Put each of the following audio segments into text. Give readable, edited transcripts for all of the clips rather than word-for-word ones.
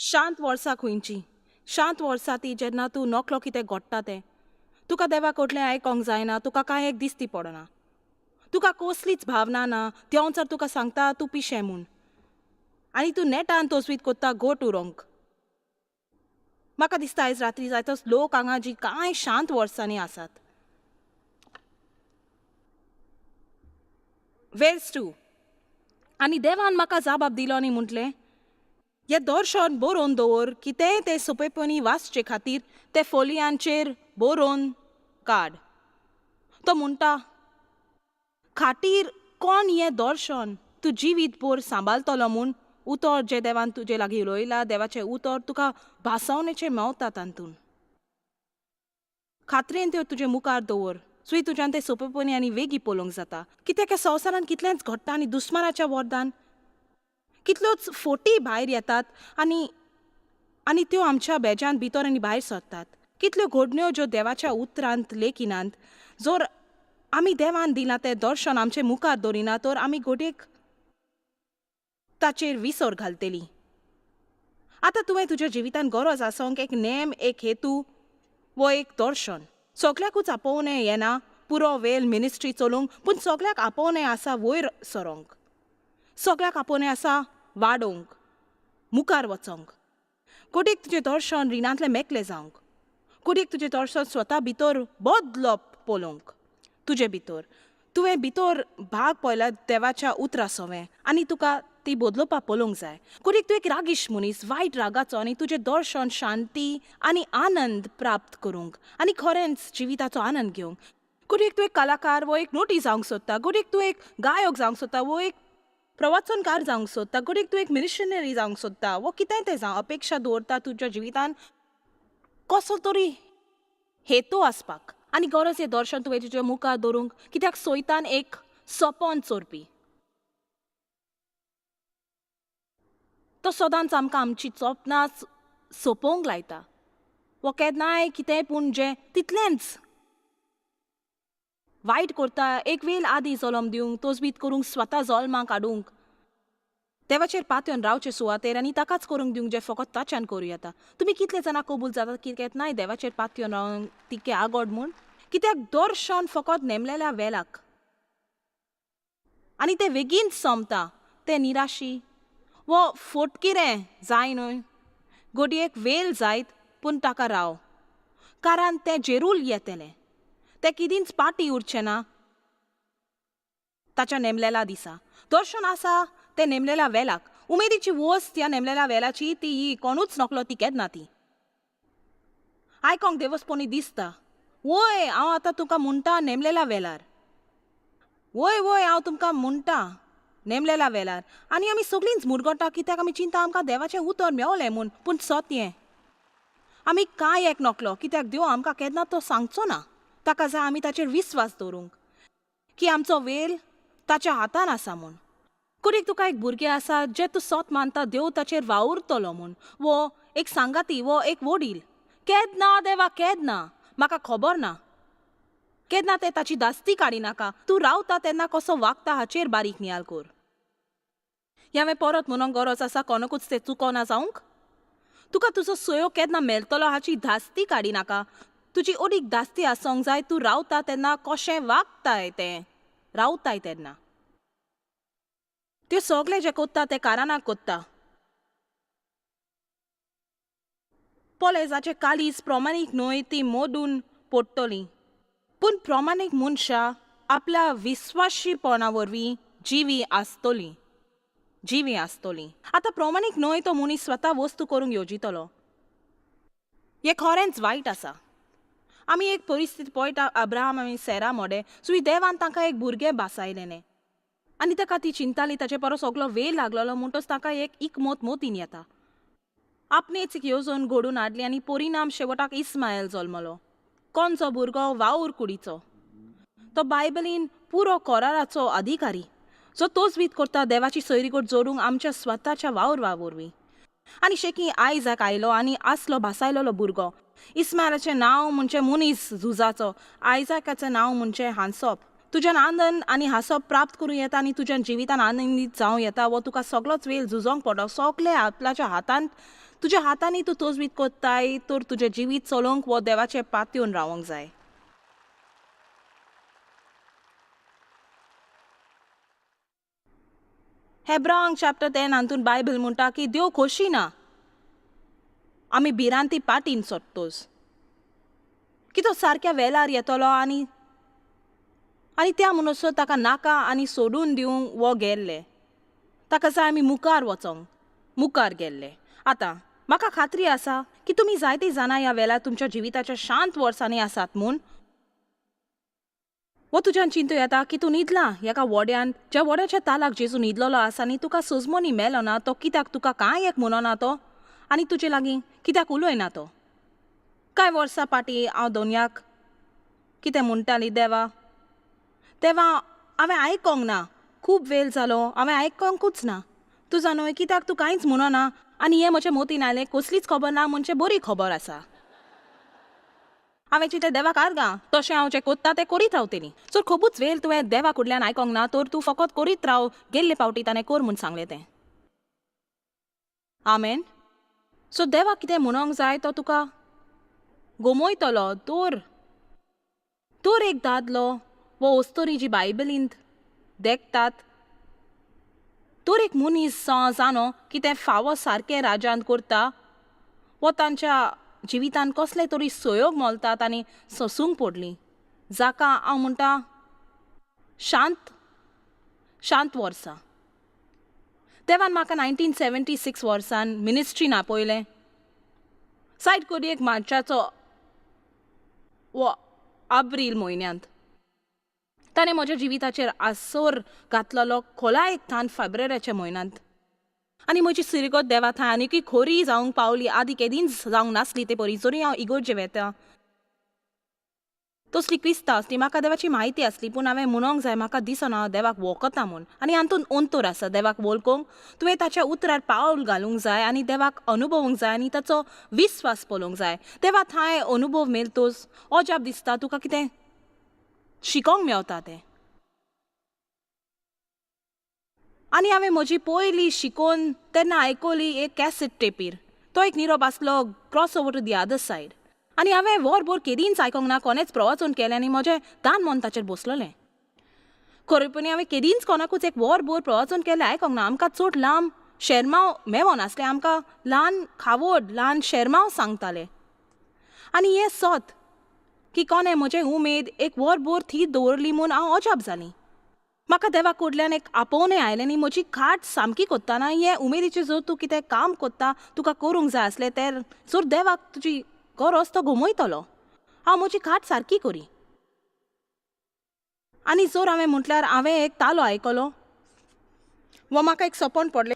शांत वर्सां खंयची शांत वर्सां ती जेन्ना तूं नकलो कितें घडटा तें तुका देवा कडलें आयकोंक जायना, तुका कांय एक दिसती पडना, तुका कसलीच भावना ना, देंवचार तुका सांगता तूं पिशें म्हूण आनी तूं नेटान तोजवीत कोत्ता गो टू रॉंग. म्हाका दिसता आयज रात्री जायतोच लोक हांगा जी कांय शांत वर्सांनी आसात. वेर्स 2 आनी देवान म्हाका जाबाब दिलो आनी म्हटलें, हें दर्शन बरोवन दवर, कितेंय तें सोंपेपणी वाचचे खातीर ते फोलयांचेर बरोवन काड. तो म्हणटा, खाटीर कोण हें दर्शन तूं जिवीतभर सांबाळटलो म्हूण उतर जें देवान तुजे लागीं उलयलां, देवाचें उतर तुका भासावणेचें मेवता तातूंत. खात्रेन त्यो तुजे मुखार दवर, चुय तुज्यान तें सोंपेपणी आनी वेगी पळोवंक जाता. कित्याक ह्या संवसारांत कितलेंच घडटा आनी दुस्मानाच्या वरदान कितल्योच फोटी भायर येतात आनी त्यो आमच्या बेजान भितर आनी भायर सरतात. कितल्यो घडण्यो ज्यो देवाच्या उतरांत लेखिनात, जर आमी देवान दिलां तें दर्शन आमचे मुखार दवरिना तर आमी घडयेक ताचेर विसर घालतलीं. आतां तुवें तुज्या जिवितांत गरज आसोंक एक नेम, एक हेतू वो एक दर्शन. सगळ्याकूच आपोवणें येना पुरो वेळ मिनिस्ट्री चलोवंक, पूण सगळ्याक आपोवणें आसा वयर सरोंक, सगळ्याक आपोवणें आसा वाडोवंक, मुखार वचोंक. कोडीक तुजें दर्शन रिणांतलें मेकलें जावंक, कोडीक तुजें दर्शन स्वता भितर बदलप पळोवंक. तुजे भितर तुवें भितर भाग पळयला देवाच्या उतरा सोवें आनी तुका ती बदलोवपाक पळोवंक जाय. कोडीक तूं एक रागिश मनीस, वायट रागाचो, आनी तुजें दर्शन शांती आनी आनंद प्राप्त करूंक आनी खरेंच जिविताचो आनंद घेवंक. कोडीक तूं एक कलाकार वो एक नोटी जावंक सोदता, कोडीक तूं एक गायक जावंक सोदता वो एक प्रवचनकार जावंक सोदता, कोडीक तूं एक मिशनरी जावंक सोदता वो कितेंय तें जावं, अपेक्षा दवरता तुज्या जिवितांत कसो तरी हेतू आसपाक आनी गरज हें दर्शन तुवें तुज्या मुखार दवरूंक. कित्याक सैतान एक सोपोन चोरपी, तो सदांच आमकां आमची सपनां सोंपोवंक लायता. वो केन्नाय कितेंय पूण जें तितलेंच वायट करता, एक वेळ आदी जल्म दिवंक, तोजवीत करूंक, स्वता जल्माक काडूंक, देवाचेर पातयेवन रावचे सुवातेर आनी ताकाच करूंक दिवंक जें फकत ताच्यान करूं येता. तुमी कितले जाणां कबूल जातात की केन्नाय देवाचेर पातयेवन रावंक तिके आगोड म्हूण? कित्याक दर्शन फकत नेमलेल्या वेळाक आनी तें बेगीन सोंपता. तें निराशी वो फटकिरें जाय न्हय, घडयेक वेळ जायत पूण ताका राव, कारण तें जेरूल येतलें, तें किदींच पाटी उरचें ना ताच्या नेमलेल्या दिसा. दर्शन आसा तें नेमलेल्या वेळाक. उमेदीची वस्त ह्या नेमलेल्या वेळाची ती ही कोणूच नकलो ती केन्ना ती. आयकोंक देवस्पणी दिसता, वय हांव आतां तुका म्हणटा नेमलेल्या वेळार, वय वय हांव तुमकां म्हणटा नेमलेल्या वेळार. आनी आमी सगळींच मुरगटा कित्याक आमी चिंता आमकां देवाचें उतर मेवलें म्हूण, पूण सत्य आमी कांय एक नकलो, कित्याक देव आमकां केन्ना तो सांगचो ना. ताका जाय आमी ताचेर विस्वास दवरूंक की आमचो वेळ ताच्या हातान आसा म्हूण. कुडीक तुका एक भुरगें आसा जें तूं सत मानता देव ताचेर वावुरतलो म्हूण, वो एक सांगाती वो एक वडील, केन्ना देवा केन्ना म्हाका खबर ना, केन्ना तें ताची दास्ती काडिनाका, तूं रावता तेन्ना कसो वागता हाचेर बारीक नियाल कर. हांवें परत म्हणूंक गरज आसा कोणाकूच तें चुकोना जावंक. तुका तुजो सोयो केन्ना मेळटलो हाची धास्ती काडिनाका, तुजी ओडीक धास्ती आसोंक जाय तूं रावता तेन्ना कशें वागताय तें रावताय तेन्ना. त्यो सगळे जे कोत्ता ते कारणाक कोत्ता. पोलेजाचे कालीज प्रमाणीक न्हय ती मोडून पडटली, पूण प्रमाणीक मनशां आपल्या विस्वाशीपणा वरवीं जिवी आसतली. आतां प्रमाणीक न्हय तो मनीस स्वता वस्तू करूंक येवजितलो. हें खरेंच वायट आसा. आमी एक परिस्थिती पळयता, अब्राहम आनी सेरा मोडे, सुई देवान तांकां एक भुरगें भासायलेलें आनी ताका ती चिंताली ताचे परस सगळो वेळ लागलोलो म्हणटच ताका एक इकमत मोतीन येता. आपणेच येवजण घडून हाडली आनी परिणाम शेवटाक इस्मायल जल्मलो, कोणचो भुरगो वावूर कुडीचो. तो बायबलीन पुरो कराराचो अधिकारी, जो तोजवीत करता देवाची सैरीकोट जोडूंक आमच्या स्वताच्या वावरवरवीं. आनी शेकी आयजाक आयलो आनी आसलो भासायलोलो भुरगो. इस्मायलाचें नांव म्हणजे मनीस झुजाचो, आयजाकाचें नांव म्हणजे हांसप. तुज्यान आनंद आनी हांसप प्राप्त करूं येता आनी तुज्या जिवितान आनंदीत जावं येता, वो तुका सगळोच वेळ झुजोंक पडो, सगळे आपल्याच्या हातांत तुज्या हातांनी तूं तोजवीत कोत्ताय तर तुजें जिवीत चलोवंक वो देवाचे पातयेवन रावंक जाय. हेब्रांक चॅप्टर 10 हातून बायबल म्हणटा की देव खोशी ना आमी भिरांती पाटीन सोडटोस, की तो सारक्या वेळार येतलो आनी त्या मनसो ताका नाका आनी सोडून दिवंक वो गेल्ले. ताका जाय आमी मुखार वचोंक, मुखार गेल्ले. आतां म्हाका खात्री आसा की तुमी जायतीं जाणां ह्या वेळार तुमच्या जिविताच्या शांत वर्सांनी आसात म्हूण. वो तुज्यान चिंतू येता की तूं न्हिदला एका वड्यान, ज्या वड्याच्या तालाक जेजू न्हिदलेलो आसा आनी तुका सुजमोनी मेलो ना तो कित्याक तुका कांय एक म्हणना तो आनी तुजे लागीं कित्याक उलयना तो. कांय वर्सां फाटीं हांव दोनयाक कितें म्हणटाली देवा हांवें आयकोंक ना, खूब वेळ जालो हांवें आयकोंकूच ना. तूं जाणूय कित्याक तूं कांयच म्हणना आनी हें म्हज्या मोतीन आयलें कसलीच खबर ना म्हणजे बरी खबर आसा. हांवें चिंतलें देवाक आर्गां तशें हांव जें कोत्ता तें करीत रावतलीं. जर खुबूच वेळ तुवें देवा कडल्यान आयकोंक ना तर तूं फकत करीत राव, गेल्ले फावटी ताणें कर म्हूण सांगलें तें. आमेन. सो देवाक कितें म्हणोंक जाय तो तुका गोमयतलो. तर एक दादलो वो वस्तोरी जी बायबलींत देखतात, तर एक मनीस जाणो की तें फावो सारकें राजांत करता, वो तांच्या जिवितान कसले तरी सोयोग मोलतात आनी सोसूंक पडलीं, जाका हांव म्हणटा शांत वर्सां. देवान म्हाका 1976 वर्सान मिनिस्ट्रीन आपयलें. सायट कोडयेक मार्चाचो वो एप्रील म्हयन्यांत ताणें म्हज्या जिविताचेर आसोर घातलेलो खोलाय एक थान फेब्रुवारीच्या म्हयन्यांत. आनी म्हजी सिरगत देवा थंय आनीकूय खोरी जावंक पावली. आदी केदींच जावंक नासली ते परी. जरी हांव इगोर्जे वेता तसली क्रिस्तांव आसली, म्हाका देवाची म्हायती आसली, पूण हांवें म्हणोंक जाय म्हाका दिसना हांव देवाक वळखता म्हूण. आनी हातून अंतर आसा. देवाक वळखूंक तुवें ताच्या उतरार पावल घालूंक जाय आनी देवाक अनुभवूंक जाय आनी ताचो विस्वास पळोवंक जाय. देवा थंय अनुभव मेळटोच अजाप दिसता तुका कितें शिकोंक मेवता तें. आनी हांवें म्हजी पयली शिकोवन तेन्ना आयकोली एक कॅसेट टेपीर. तो एक निरोप आसलो cross over to the other side. आनी हांवें वरभर केदींच आयकोंक ना, कोणेंच प्रवचन केलें आनी म्हजें दान मन ताचेर बसलोलें. खरेपणी हांवें केदींच कोणाकूच एक वरभर प्रवचन केलें आयकोंक ना. आमकां चड लांब शेरमांव मेवो नासले, आमकां ल्हान खावड ल्हान शेरमांव सांगताले. आनी हें सोत की कोणें म्हजें उमेद एक वरभर थीत दवरली म्हूण हांव अजाप जालीं. म्हाका देवा कडल्यान एक आपोवणें आयलें आनी म्हजी खाट सामकी कोत्ताना हे उमेदीचें जर तूं कितें काम कोत्ता तुका करूंक जाय आसलें तें जर देवाक तुजी गरज तो घुमयतलो. हांव म्हजी खाट सारकी करी. आनी जर हांवें म्हटल्यार हांवें एक तालो आयकलो वो म्हाका एक सपन पडलें.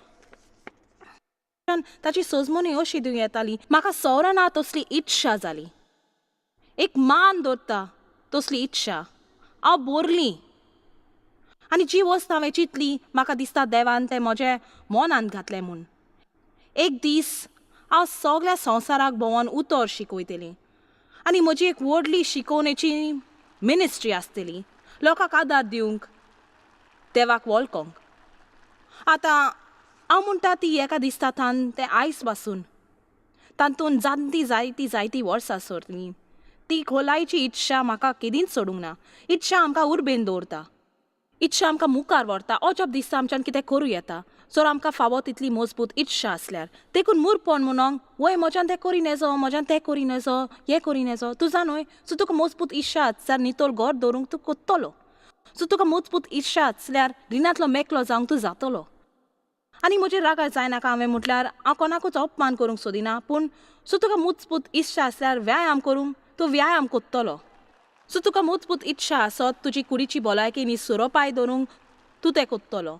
ताची सजमोनी अशी दिवं येताली. म्हाका सोवराना तसली इच्छा जाली. एक मान दवरता तसली इच्छा हांव भरली. आनी जी वस्त हांवें चिंतली म्हाका दिसता देवान तें म्हज्या मनांत घातलें म्हूण. एक दीस हांव सगल्या संवसाराक भोंवोन उतर शिकयतलीं आनी म्हजी एक व्हडली शिकोवणेची मिनिस्ट्री आसतली, लोकांक आदार दिवंक, देवाक वळखोंक. आतां हांव म्हणटा ती एका दिसताथान तें आयज पासून तातूंत जायतीं वर्सां सरलीं. ती खोलायची इच्छा म्हाका केदींच सोडूंक ना. इच्छा आमकां उर्बेन दवरता, इच्छा आमकां मुखार व्हरता. अजाप दिसता आमच्यान कितें करूं येता जर आमकां फावो तितली मजबूत इच्छा आसल्यार. देखून मुरपण म्हणोंक वय म्हज्यान तें करी नजो, म्हज्यान तें करी नजो, हें करी नजो. तूं जाणूय सो तुका मजबूत इच्छा जाल्यार नितोल घर दवरूंक तूं कोत्तलो. सो तुका मजबूत इच्छा जाल्यार रिणांतलो मेकलो जावंक तूं जातलो. आनी म्हजेर रागार जायनाका. हांवें म्हटल्यार हांव कोणाकूच अपमान करूंक सोदिना, पूण सो तुका मजबूत इच्छा आसल्यार व्यायाम करूंक तूं व्यायाम कोत्तलो. सो तुका मजबूत इच्छा आसत तुजी कुडीची भलायकी न्ही सुरोपाय दवरूंक तूं तें कोत्तलो.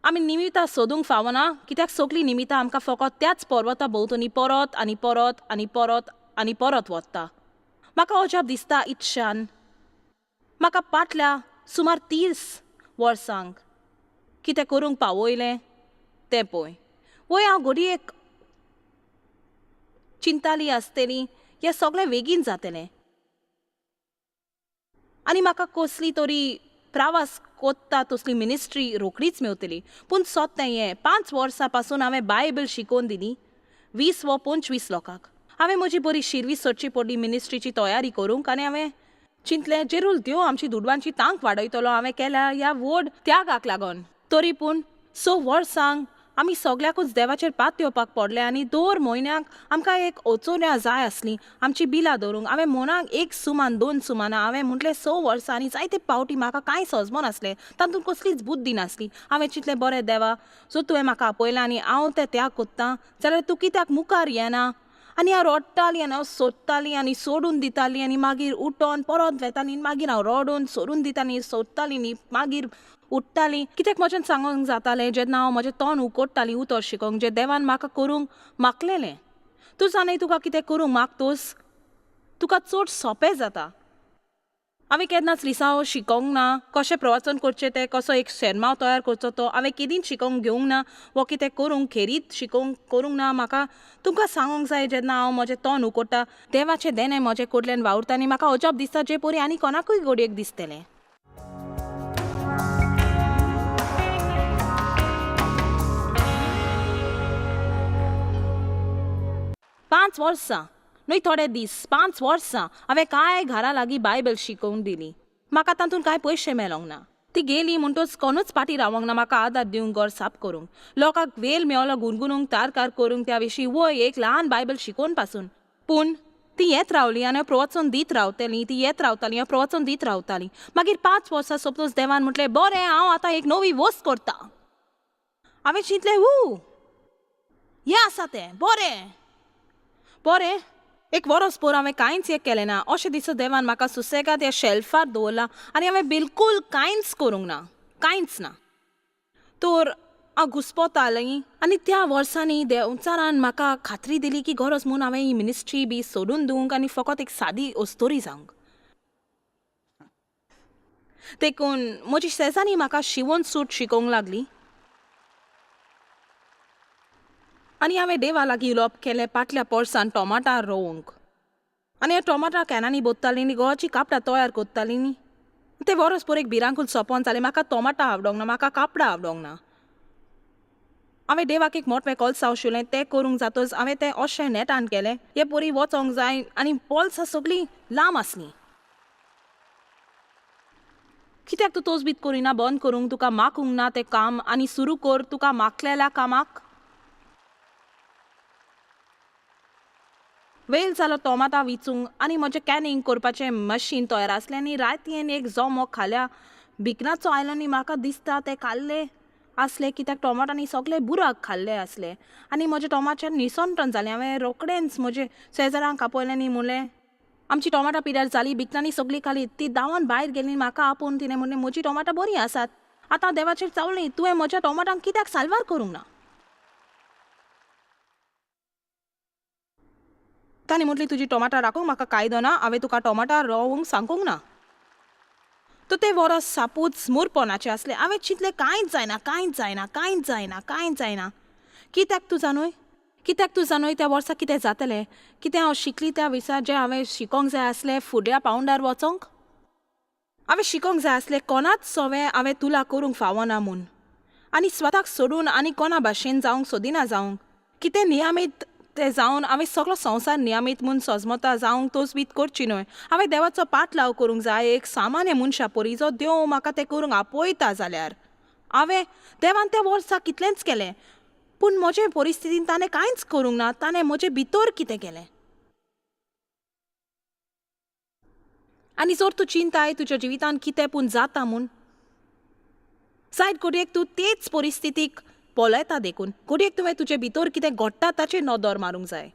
आमी निमितां सोदूंक फावना, कित्याक सगळीं निमितां आमकां फकत त्याच पर्वता भोंवतणी परत आनी परत आनी परत आनी परत वता. म्हाका अजाप दिसता इच्छान म्हाका फाटल्या सुमार 30 वर्सांक कितें करूंक पावयलें तें पळय. वय हांव घडयेक चिंताली आसतली हें सगळें बेगीन जातलें आनी म्हाका कसली तरी प्रवास कोत्ता तसली मिनिस्ट्री रोखडीच मेवतली. पूण सोत्तें हें 5 वर्सां पासून हांवें बायबल शिकोवन दिली. 20 वा 25 लोकांक. हांवें म्हजी बरी शिरवी सोडची पडली मिनिस्ट्रीची तयारी करूंक आनी हांवें चिंतलें जेरूल देव आमची दुडवांची तांक वाडयतलो. हांवें केल्या ह्या व्हड त्यागाक लागून. तरी पूण 6 वर्सांक आमी सगळ्याकूच देवाचेर पात येवपाक पडले आनी 2 म्हयन्याक आमकां एक ओचोऱ्यां जाय आसलीं आमची बिलां धरूंक. हांवें मनाक 1 सुमान 2 सुमाना हांवें म्हटलें 6 वर्सां आनी जायते पावटी म्हाका कांय सजमो नासलें, तातूंत कसलीच बुद्धी नासली. हांवें चिंतलें बरें देवा, जर तुवें म्हाका आपयलां आनी हांव तें त्याग कोत्तां जाल्यार तूं कित्याक मुखार येना. आनी हांव रडटालीं आनी हांव सोदतालीं आनी सोडून दितालीं आनी मागीर उठोन परत वेतालीं मागीर हांव रडून सोडून दितालीं सोदतालीं न्ही मागीर उठतालीं. कित्याक म्हज्यान सांगूंक जातालें जेन्ना हांव म्हजें तोंड उकोडटालीं उतर शिकोंक जें देवान म्हाका करूंक मागलेलें. तूं जाणय तुका कितें करूंक मागतोस तुका चड सोंपें जाता. हांवें केन्नाच लिसांव शिकोंक ना कशें प्रवचन करचें तें कसो एक शेरमाव तयार करचो तो हांवें केदींच शिकोंक घेवंक ना वो कितें करूंक खेरीत शिकोंक करूंक ना. म्हाका तुमकां सांगूंक जाय जेन्ना हांव म्हजें तोंड उकोडटा देवाचें देणें म्हजे कडल्यान वावुरता आनी म्हाका अजाप दिसता जे परी आनी कोणाकूय घडयेक दिसतलें. 5 वर्सां न्हय थोडे दीस 5 वर्सां हांवें कांय घरा लागीं बायबल शिकोवन दिली. म्हाका तातूंत कांय पयशे मेळोंक ना. ती गेली म्हणटच कोणूच पाटी रावोंक ना म्हाका आदार दिवंक घर साफ करूंक. लोकांक वेल मेळलो गुणगुणूंक तारकार करूंक त्या विशीं वय एक ल्हान बायबल शिकोवन पासून. पूण ती येत रावली आनी हांव प्रवचन दीत रावतलीं ती येत रावतालीं हांव प्रवचन दीत रावतालीं. मागीर 5 वर्सां सोंपतच देवान म्हटलें बरें हांव आतां एक नवी वस्त करता. हांवें चिंतलें हें आसा तें बरें बरें. एक वरसभर हांवें कांयच एक केलें ना. अशें दिसत देवान म्हाका सुसेगाद ह्या शेल्फार दवरला आनी हांवें बिलकूल कांयच करूंक ना कांयच ना. तर हांव घुस्पोतालीं आनी त्या वर्सांनी देंवचारान म्हाका खात्री दिली की गरज म्हूण हांवें ही मिनिस्ट्री बी सोडून दिवंक आनी फकत एक सादी ओस्तोरी जावंक. देखून म्हजी शेजारी म्हाका शिवण सूट शिकोवंक लागली आनी हांवें देवा लागीं उलोवप केलें पाटल्या पर्सान टोमाटां रोवंक. आनी हे टोमाटां कॅनांनी बोत्तालीं न्ही गोवाची कापडां तयार कोत्तालीं न्ही. ते वरसभर एक भिरांकूल सोंपोन जालें. म्हाका टोमाटां आवडोंक ना म्हाका कापडां आवडोंक ना. हांवें देवाक एक मोठें कॉल्स आवशिल्लें तें करूंक जातच हांवें तें अशें नेटान केलें. हे परी वचोंक जाय आनी पॉल्सां सगळीं लांब आसलीं. कित्याक तूं तोच बीत करिना बंद करूंक तुका मागूंक ना तें काम आनी सुरू कर तुका मागलेल्या कामाक. वेल जालो टोमाटां विचूंक आनी म्हजें कॅनिंग करपाचें मशीन तयार आसलें आनी रातयेन एक जोमो खाल्या भिकणाचो आयलो न्ही म्हाका दिसता तें खाल्लें आसलें कित्याक टोमाटांनी सगळे बुराक खाल्ले आसले आनी म्हजें टोमाटाचें निसंटन जालें. हांवें रोकडेंच म्हजे शेजाऱ्यांक आपयलें न्ही म्हणलें आमची टोमाटां पिड्यार जाली भिकणांनी सगळीं खाली. ती धांवन भायर गेली म्हाका आपोवन तिणें म्हणलें म्हजी टोमाटां बरीं आसात आतां देवाचेर चावलीं तुवें म्हज्या टोमाटांक कित्याक साल्वार करूंक ना. ताणें म्हटली तुजी टोमाटां राखूंक म्हाका कायदो ना हांवें तुका टोमाटां रोवंक सांगूंक ना. तो तें वरस सापूच मुरपणाचें आसलें. हांवें चिंतलें कांयच जायना कांयच जायना कांयच जायना कांयच जायना. कित्याक तूं जाणय त्या वर्सा कितें जातलें कितें हांव शिकली त्या विसा जें हांवें शिकोंक जाय आसलें फुडल्या पावंडार वचोंक. हांवें शिकोंक जाय आसलें कोणाच सवें हांवें तुला करूंक फावना म्हूण आनी स्वताक सोडून आनी कोणा भाशेन जावंक सोदिना जावंक. कितें नियमीत तें जावन हांवें सगळो संवसार नियमीत म्हूण सजमता जावंक तोच बीत करची न्हय. हांवें देवाचो पाटलाव करूंक जाय एक सामान्य मनशा परी जो देव म्हाका तें करूंक आपयता जाल्यार. हांवें देवान त्या वर्सा कितलेंच केलें पूण म्हजे परिस्थितीन ताणें कांयच करूंक ना. ताणें म्हजे भितर कितें केलें. आनी जर तूं चिंताय तुज्या जिवितान कितें पूण जाता म्हूण जायत घडयेक तूं तेच परिस्थितीक पळयता देखून घडयेक तुवें तुजे भितर कितें घडटा ताचेर नदर मारूंक जाय.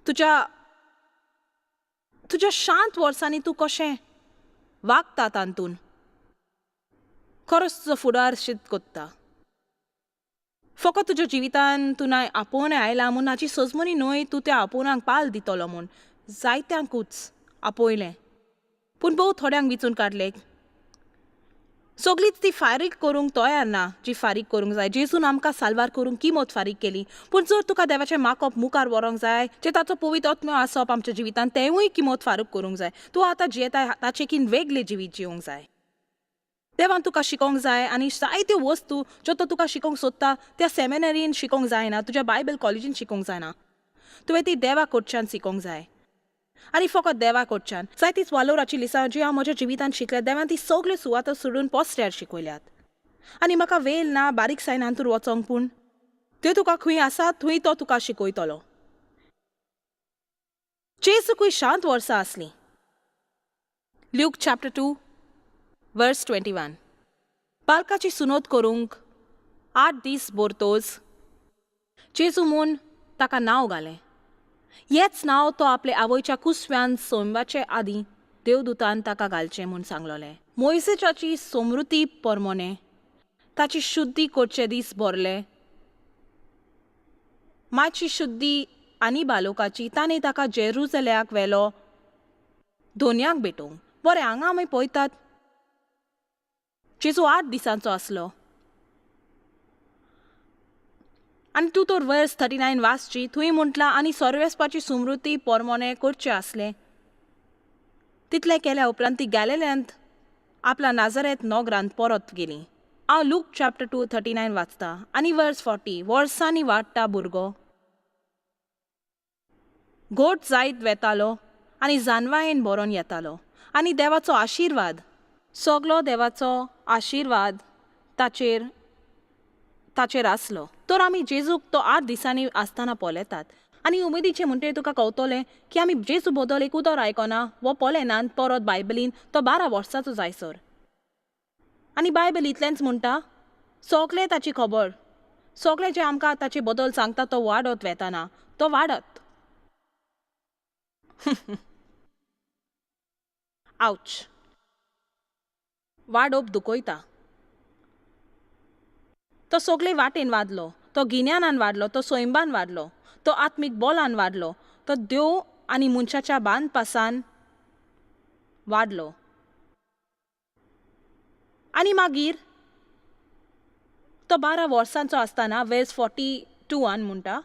तुज्या शांत वर्सांनी तूं कशें वागता तातून खरोच तुजो फुडार शित कोत्ता. फकत तुज्या जिवितान तूं नाय आपोवणें आयलां म्हूण हाची सजमनी न्हय तूं त्या आपोवनाक पाल दितलो म्हूण. जायत्यांकूच आपयलें पूण भोव थोड्यांक विचून काडलें. सगळींच ती फारीक करूंक तयार ना जी फारीक करूंक जाय. जेजून आमकां साल्वार करूंक किमत फारीक केली. पूण जर तुका देवाचें मागप मुखार व्हरोंक जाय जे ताचो पवित्र आत्मो आसप आमच्या जिवितान तेवूय किमत फारीक करूंक जाय. तूं आतां जियेताय ताचेकीन वेगळें जिवीत जिवंक जाय. देवान तुका शिकोवंक जाय आनी जायत्यो वस्तू ज्यो तो तुका शिकोवंक सोदता त्या सेमिनरीन शिकोवंक जायना तुज्या बायबल कॉलेजीन शिकोवंक जायना. तुवें ती देवा कडच्यान शिकोंक जाय. आनी फकत देवा कडच्यान. जायतींच वालोराची लिसां जी हांव म्हज्या जिवितांत शिकलें, देवान ती सगल्यो सुवातो सोडून पोस्त्यार शिकयल्यात. आनी म्हाका वेल ना बारीकसायन हातूंत वचोंक, पूण त्यो तुका खंय आसा थंय तो तुका शिकयतलो. जेजूकूय शांत वर्सां आसलीं. ल्यूक चॅप्टर 2 वर्स 21. बालकाची सुनोत करूंक 8 दीस बोरतोज जेजू म्हूण ताका नांव घालें. हेंच नांव तो आपले आवयच्या कुसव्यान सोमवाचे आदीं देवदूतान ताका घालचें म्हूण सांगलोलें. मोइसेसाची समृद्धी पोरमोने ताची शुद्धी करचे दीस भरले. मायची शुद्धी आनी बालोकाची ताणें ताका जेरुसल्याक व्हेलो दोनयाक भेटोवंक. बरें, हांगा आमी पळयतात जेजू 8 दिसांचो आसलो. आनी तूं तर वर्स 39 वाचची. थंय म्हटलां आनी सर्वेस्पाची समृद्धी पोरमोने करचे आसले. तितलें केल्या उपरांत ती गॅलिलियांत आपल्या नाजरेत नोगरांत परत गेली. हांव लूक चॅप्टर 2 39 वाचता आनी वर्स 40. वर्सांनी वाडटा भुरगो घोट जायत वेतालो आनी जानवायेन बरोन येतालो. आनी देवाचो आशिर्वाद, सगलो देवाचो आशिर्वाद ताचेर आसलो. तर आमी जेजूक तो 8 दिसांनी आसतना पळयतात. आनी उमेदीचें म्हणटकीर तुका कळटलें की आमी जेजू बद्दल एक उतर आयकना वो पळयनात परत बायबलीन तो 12 वर्साचो जायसर. आनी बायबल इतलेंच म्हणटा, सगलें ताची खबर, सगळें जें आमकां ताचे बद्दल सांगता तो वाडत वेताना तो वाडत. आवच, वाडप दुखयता. तो सगळे वाटेन वाडलो. तो गिन्यानान वाडलो, तो सोयंबान वाडलो, तो आत्मीक बोलान वाडलो, तो देव आनी मनशाच्या बांदपासान वाडलो. आनी मागीर तो 12 वर्सांचो आसतना वर्स 42 म्हणटा,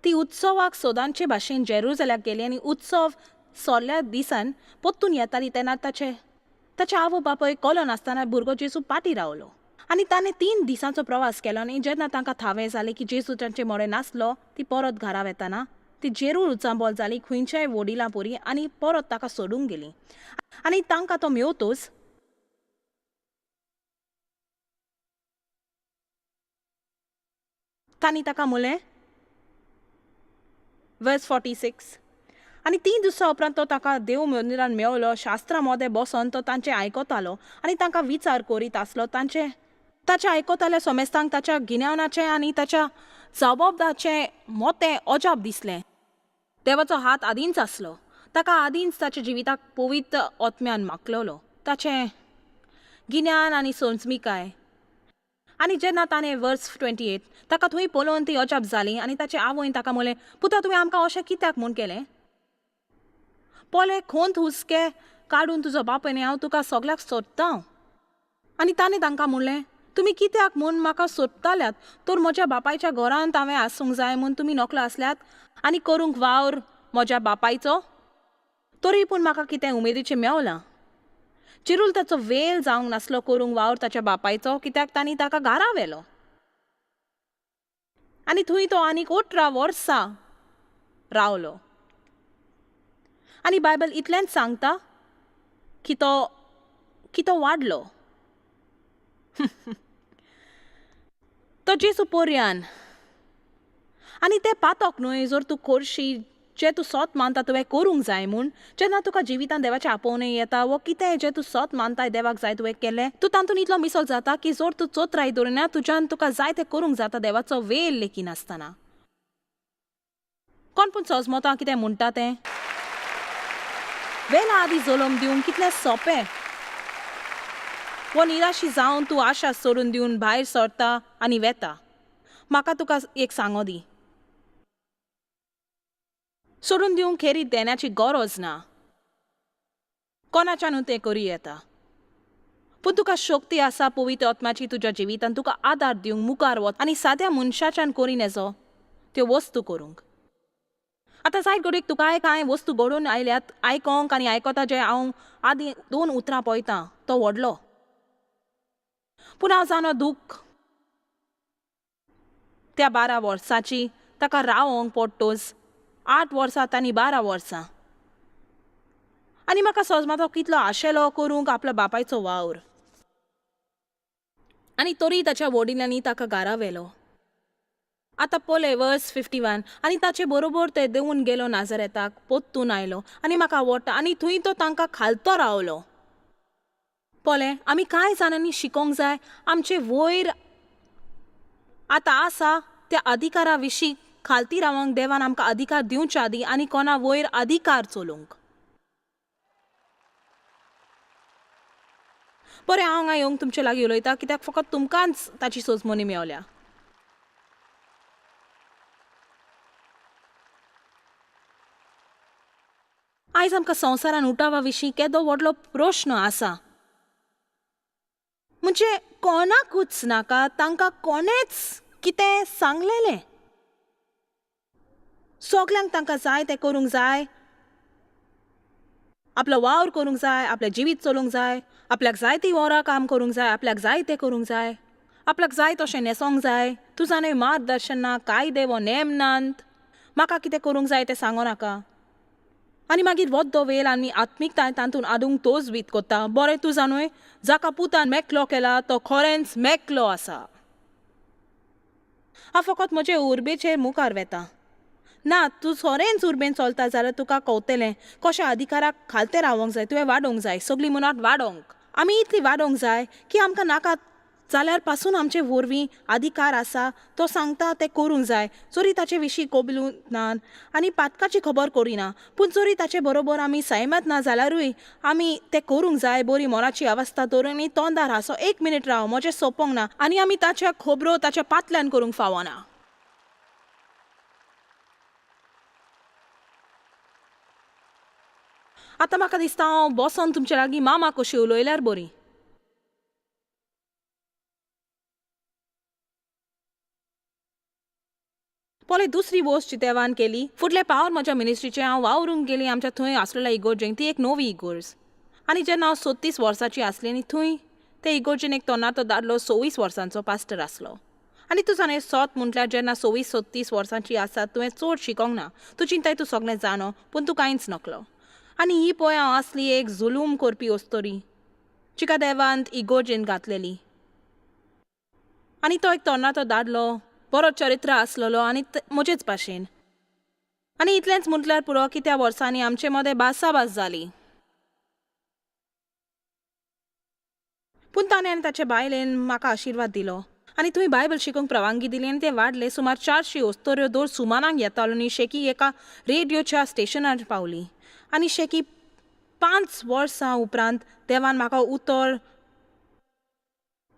ती उत्सवाक सोदांचे भाशेन जेरुसल्याक गेली. आनी उत्सव सोरल्या दिसान परतून येताली तेन्ना ताचे आवय बापूय कळलो नासतना भुरगो जेजू पाटी रावलो. आनी ताणें 3 दिसांचो प्रवास केलो. आनी जेन्ना तांकां थावें जालें की जेजू तांचे मोडे नासलो, ती परत घरा वेताना ती जेरूर उचांबोल जाली खंयच्याय वडिलां पोरी आनी परत ताका सोडूंक गेली. आनी तांकां तो मेवतोच तांणी ताका म्हणलें वर्स 46. आनी 3 दिसां उपरांत तो ताका देव मंदिरान मेवलो. शास्त्रां मोदें बसोन तो तांचें आयकतालो आनी तांकां विचार करीत आसलो. ताचे आयकताले सोमेस्तांक ताच्या गिन्यानाचें आनी ताच्या जबाबदाचें मोतें अजाप दिसलें. देवाचो हात आदींच आसलो. ताका आदींच ताच्या जिविताक पवित्र आत्म्यान माखलोलो, ताचें गिन्यान आनी समजमिकाय. आनी जेन्ना ताणें वर्स 28 ताका थंय पळोवन ती अजाप जाली. आनी ताचे आवयन ताका म्हणलें, पुता तुवें आमकां अशें कित्याक म्हूण केलें? पोले खोंत हुस्के काडून तुजो बापूय हांव तुका सगल्याक सोदतां. आनी ताणें तांकां म्हणलें, तुमी कित्याक म्हूण म्हाका सोदताल्यात? तर म्हज्या बापायच्या घरांत हांवें आसूंक जाय म्हूण तुमी नकलो आसल्यात आनी करूंक वावर म्हज्या बापायचो. तरी पूण म्हाका कितें उमेदीचें मेवलां. चिरूल ताचो वेल जावंक नासलो करूंक वावर ताच्या बापायचो, कित्याक तांणी ताका घरा व्हेलो. आनी थंय तो आनीक 18 वर्सां रावलो. आनी बायबल इतलेंच सांगता की तो वाडलो. तो जेजू पर्यान. आनी तें पातोक न्हय, जर तूं करशी जें तूं सोत मानता तुवें करूंक जाय म्हूण. जेन्ना तुका जिवितान देवाचें आपोवणें येता वो कितें जें तूं सोत मानताय देवाक जाय तुवें केलें, तूं तातूंत इतलो मिसळ जाता की जर तूं चोत्राय दवरिना तुज्यान तुका जाय तें करूंक जाता देवाचो वेल लेगीत आसतना. कोण पूण समजता कितें म्हणटा तें? वेला आदी जलम दिवंक कितलें सोंपें. वो निराशी जावन तूं आशा सोडून दिवन भायर सरता आनी वेता. म्हाका तुका एक सांगो दी, सोडून दिवंक खेरीत देण्याची गरज ना. कोणाच्यानूय तें करी येता. पूण तुका शक्ती आसा पवित्र आत्म्याची तुज्या जिवितान तुका आदार दिवंक मुखार वच आनी साद्या मनशाच्यान करी नजो त्यो वस्तू करूंक. आतां जाय घडीक तुका कांय वस्तू घडोवन आयल्यात आयकोंक आनी आयकता जे हांव आदीं 2 उतरां पळयतां तो व्हडलो. पूण हांव जाणो दूख त्या 12 वर्साची ताका रावोंक पडटोच 8 वर्सां आनी 12 वर्सां. आनी म्हाका समजता तो कितलो आशेलो करूंक आपल्या बापायचो वावर. आनी तरी ताच्या वडिलांनी ताका घरा व्हेलो. आतां पळय वर्स 51 आनी ताचे बरोबर ते देंवून गेलो नाझारेताक पोत्तून आयलो आनी म्हाका आवडटा आनी थंय तो तांकां खालतो रावलो. पळय आमी कांय जाणांनी शिकोंक जाय आमचे वयर आतां आसा त्या अधिकारा विशीं खालती रावंक देवान आमकां अधिकार दिवच्या आदीं आनी कोणा वयर अधिकार चलोवंक. बरें हांव हांगा येवंक तुमचे लागीं उलयतां कित्याक फकत तुमकांच ताची सोजमोनी मेवल्या. आयज आमकां संवसारान उठावा विशीं केदो व्हडलो प्रश्न आसा. म्हणजे कोणाकूच नाका तांकां कोणेच कितें सांगलेलें. सगल्यांक तांकां जाय तें करूंक जाय, आपलो वावर करूंक जाय, आपलें जिवीत चलोवंक जाय, आपल्याक जाय ती वरां काम करूंक जाय, आपल्याक जाय तें करूंक जाय, आपल्याक जाय तशें न्हेसोंक जाय. तुजा न्हय मार्गदर्शन ना, कायदे वो नेम नात, म्हाका कितें करूंक जाय तें सांगो नाका. आनी मागीर वोद्दो वेल आनी आत्मीकताय तातूंत आडूंक तोच भीत कोत्ता. बरें तुजा न्हय जाका पुतान मेकलो केला तो खरेंच मेकलो आसा. हांव फकत म्हजे उर्बेचेर मुखार वेता. ना तूं सोरेंच उर्बेन चलता जाल्यार तुका कळटलें कशें अधिकाराक खालते रावोंक जाय. तुवें वाडोवंक जाय, सगळीं मुनाट वाडोवंक. आमी इतली वाडोवंक जाय की आमकां नाका जाल्यार पासून आमचे वरवीं अधिकार आसा तो सांगता तें करूंक जाय. जरी ताचे विशीं कबूल ना आनी पातकाची खबर करिना, पूण जरी ताचे बरोबर आमी सहमत ना जाल्यारूय आमी तें करूंक जाय. बरी मोलाची अवस्था दवरून आनी तोंडार हांसो 1 मिनीट राव म्हजें सोंपोंक ना आनी आमी ताच्या खबरो ताच्या पातल्यान करूंक फावना. आतां म्हाका दिसता हांव बसोन तुमचे लागीं मामा कशी उलयल्यार बरी. पळय दुसरी वोस्त जी देवान केली, फुडले पावर म्हज्या मिनिस्ट्रीचे हांव वावरूंक गेली आमच्या थंय आसलेल्या इगोर्जेक. ती एक नवी इगोर्ज. आनी जेन्ना हांव 36 वर्साची आसली आनी थंय ते इगोर्जेन एक तरणाटो दादलो 26 वर्सांचो पास्टर आसलो. आनी तूं जाणा सोत म्हटल्यार जेन्ना 26-36 वर्सांची आसा तुवें चड शिकोंक ना. तूं चिंताय तूं सगळें जाणो पूण तूं कांयच नकलो. आनी ही पळय हांव आसली एक जुलूम करपी ओस्तोरी जिका देवान इगोर्जेन घातलेली. आनी तो एक तरणाटो दादलो बरो चरित्र आसलेलो आनी म्हजेच भाशेन. आनी इतलेंच म्हटल्यार पुरो की त्या वर्सांनी आमचे मदें भासाभास जाली. पूण ताणें आनी ताचे बायलेन म्हाका आशिर्वाद दिलो आनी थंय बायबल शिकोवंक परवानगी दिली आनी ते वाडले. सुमार 400 ओस्तोऱ्यो दर सुमाराक येताल्यो आनी शेकी एका रेडिओच्या स्टेशनार पावली. आनी शेकी 5 वर्सां उपरांत देवान म्हाका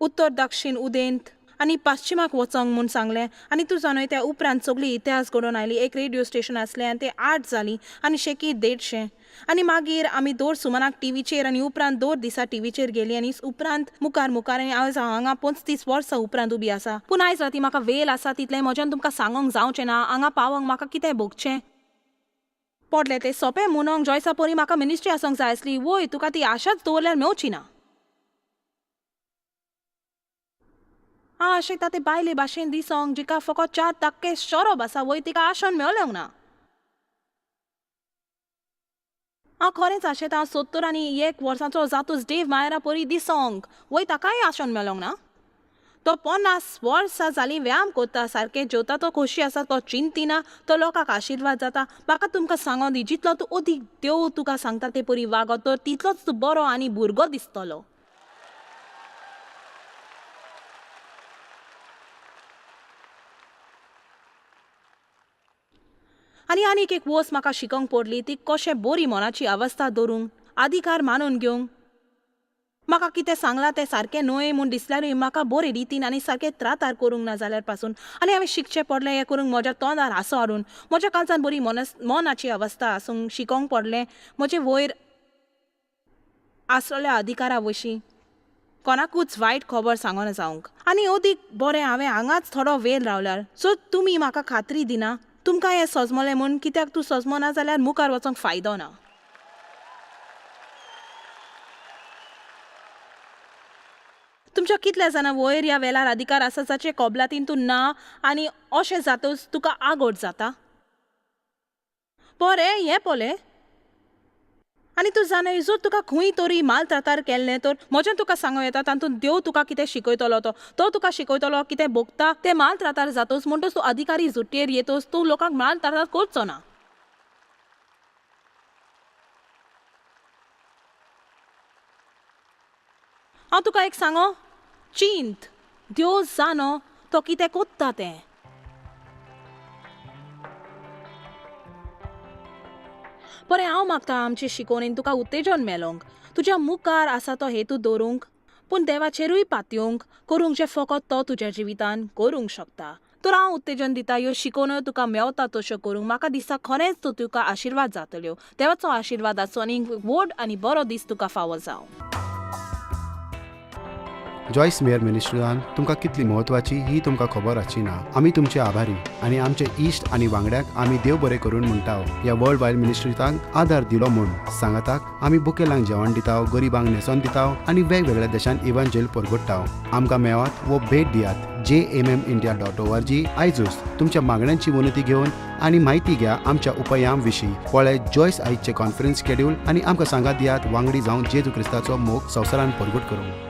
उत्तर दक्षिण उदेंत आनी पश्चिमाक वचोंक म्हूण सांगलें. आनी तूं जाणय त्या उपरांत सगळी इतिहास घडोवन आयली. एक रेडिओ स्टेशन आसलें आनी ते 8 जालीं आनी शेकी 150. आनी मागीर आमी दर सुमाराक टीव्हीचेर आनी उपरांत दर दिसा टीव्हीचेर गेली आनी उपरांत मुखार आनी आयज हांव हांगा 35 वर्सां उपरांत उबी आसा. पूण आयज राती म्हाका वेल आसा तितलें म्हज्यान तुमकां सांगोंक जावचें ना. हांगा पावोंक म्हाका कितें भोगचें पडलें तें सोंपें म्हणोंक जॉयसा परी म्हाका मिनिस्ट्री आसोंक जाय आसली. वय तुका ती आशाच दवरल्यार मेवची ना. हांव आशयता ते बायले भाशेन दिसोंक जिका फकत 4% शोरोब आसा वय तिका आशोन मेवल्योंक ना. हांव खरेंच आशयता हांव 70 आनी 1 वर्सांचो जातूच डेव मायरा परी दिसोंक वय ताकाय आशोन मेलोंक ना. तो 50 वर्सां जालीं व्यायाम करता, सारकें जेवता, तो खोशी आसा, तो चिंतिना, तो लोकांक आशिर्वाद जाता. म्हाका तुमकां सांगों दी जितलो तूं अदीक देव तुका सांगता ते परी वागो तर तितलोच तूं बरो आनी भुरगो दिसतलो. आनी आनीक एक वस्त म्हाका शिकोंक पडली ती कशें बरी मोनाची अवस्था दवरूंक अधिकार मानून घेवंक. म्हाका कितें सांगलां तें सारकें न्हय म्हूण दिसल्यारूय म्हाका बरे रितीन आनी सारकें त्रातार करूंक ना जाल्यार पासून आनी हांवें शिकचें पडलें हें करूंक म्हज्या तोंडार हांसो हाडून म्हज्या काळजान बरी मोनाची अवस्था आसूंक शिकोंक पडलें. म्हजे वयर आसलेल्या अधिकारा विशीं कोणाकूच वायट खबर सांगोना जावंक. आनी अदीक बरें हांवें हांगाच थोडो वेळ रावल्यार सो तुमी म्हाका खात्री दिना तुमकां हें सजमलें म्हूण कित्याक तूं सजमना जाल्यार मुखार वचोंक फायदो ना. तुमच्या कितल्या जाणां वयर ह्या वेळार अधिकार आसा जाचे कबलातीन तूं ना आनी अशें जातच तुका आगोट जाता. पोरे हें पोले आनी तूं जाणा जर तुका खंय तरी मालत्रातार केल्लें तर म्हजें तुका सांगूं येता तातूंत देव तुका कितें शिकयतलो तो तुका शिकयतलो कितें भोगता तें मालत्रातार जातोच म्हणटच तूं अधिकारी जुट्टेर येतोस तूं लोकांक मालत्रातार करचो ना. हांव तुका एक सांगो चिंत देव जाणो तो कितें कोत्ता तें. बरें हांव मागता आमचे शिकोवणेन तुका उत्तेजन मेळोंक तुज्या मुखार आसा तो हेतू दवरूंक पूण देवाचेरूय पातयेवंक करूंक जे फकत तो तुज्या जिवितान करूंक शकता. तर हांव उत्तेजन दिता ह्यो शिकोवण्यो तुका मेवता तश्यो करूंक म्हाका दिसता खरेंच तो तुका आशिर्वाद जातल्यो. देवाचो आशिर्वाद आसूं आनी व्हड आनी बरो दीस तुका फावो जावं. जॉयस मेयर मिनिस्ट्रीन तुमकां कितली म्हत्वाची ही तुमकां खबर आसची ना. आमी तुमचे आभारी आनी आमचे इश्ट आनी वांगड्याक आमी देव बरें करून म्हणटाव. ह्या वर्ल्ड वायड मिनिस्ट्रीतांक आदार दिलो म्हूण सांगाताक आमी बुकेलांक जेवण दिताव, गरिबांक न्हेसोन दिताव आनी वेगवेगळ्या देशांत इव्हँजल परगटाव. आमकां मेळात वो भेट दियात jmmindia.org. आयजूच तुमच्या मागण्यांची उन्नती घेवन आनी म्हायती घ्या आमच्या उपायां विशीं. पळय जॉयस आयजचे कॉन्फरन्स शेड्यूल आनी आमकां सांगात दियात वांगडी जावन जेजू क्रिस्ताचो मोग संवसारान परगट करूंक.